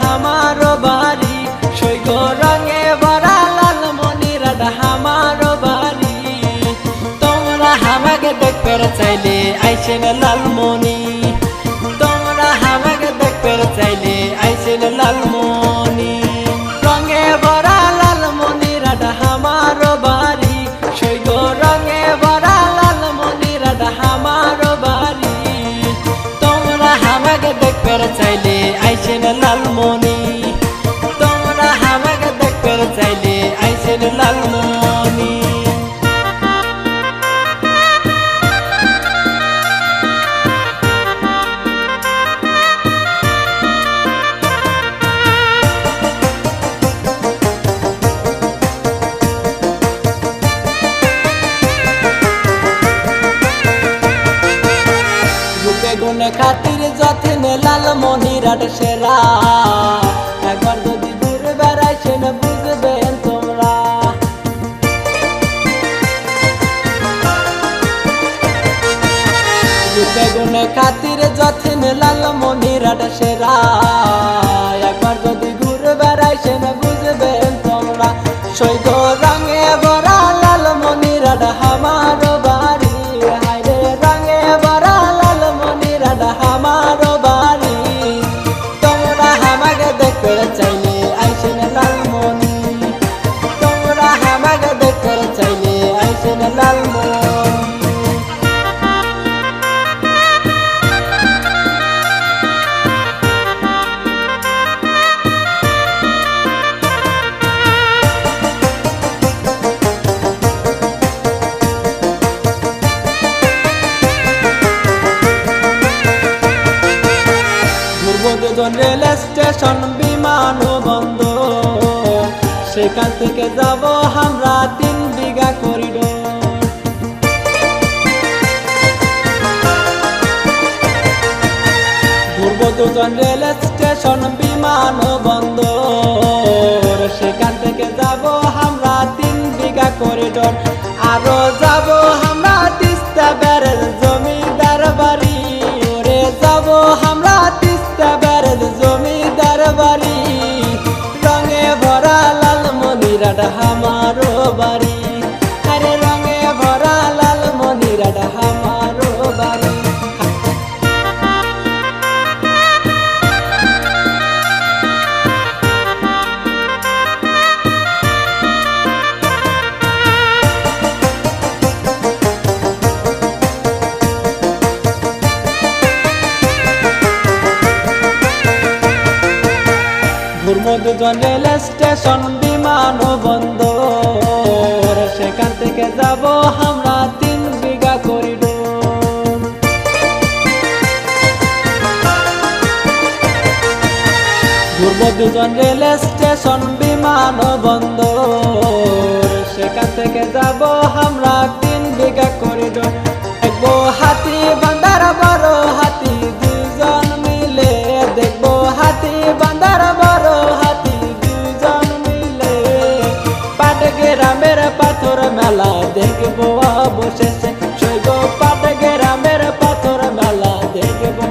हमारो बारी सैग रंगे भरा लाल मनिराट हमारो बारी तोमरा हमाके देखते चाइले आइसेन लालमणि तोमरा हमाके देखते चाइले आइसेन लालमणि रंगे भरा लाल मनिराट हमारो बारी सैग रंगे भरा लाल मनिराट हमारो बारी तोमरा हमाके देखते चाइले आइसेन लालमणि तोमरा हमाके देखते चाइले आइसेन लालमणि गुण खातिर যথেন লাল মনিরাট সেরা একবার যদি ঘুরে বেড়াইছেন বুঝবেন তোমরা রূপে গুণে খাतिर যথেন লাল মনিরাট সেরা একবার যদি ঘুরে বেড়াইছেন বুঝবেন তোমরা সৈগ রঙে ভরা লাল মনিরাট हमारो बारी हायरे रंगे भरा लाल मनिराट हमारो बारी तोमरा हमाके देखते चाइले आइसेन लालमणि तोमरा हमाके देखते चाइले आइसेन लालमणि রেল স্টেশন বিমানবন্দর সেখান থেকে যাব আমরা 3 বিঘা করিডোর ঘুরবো দুজন রেল স্টেশন বিমানবন্দর সেখান থেকে যাব আমরা 3 বিঘা করিডোর আরো যাব আমরা তিস্তা ব্যারেজ জমিদার বাড়ি ওরে যাব আমরা তিস্তা ব্যারেজ জমিদার বাড়ি রঙে ভরা লাল মনিরাট हमारो बारी अरे रंगे भरा लाल मनिराट हमारो बारी ঘুরবো দুজন রেল স্টেশন বিমানবন্দর সেখান থেকে যাব আমরা 3 বিঘা করিডোর ঘুরবো দুজন রেল স্টেশন বিমানবন্দর সেখান থেকে যাব আমরা 3 বিঘা করিডোর দেখবো হাতি বান্দার বড় হাতি দুজন মিলে দেখবো হাতি বান্দার বড় হাতি দুজন মিলে পাটগ্রামের পাথর মেলা দেখবো অবশেষে সৈগ পাটগ্রামের পাথর মেলা দেখবো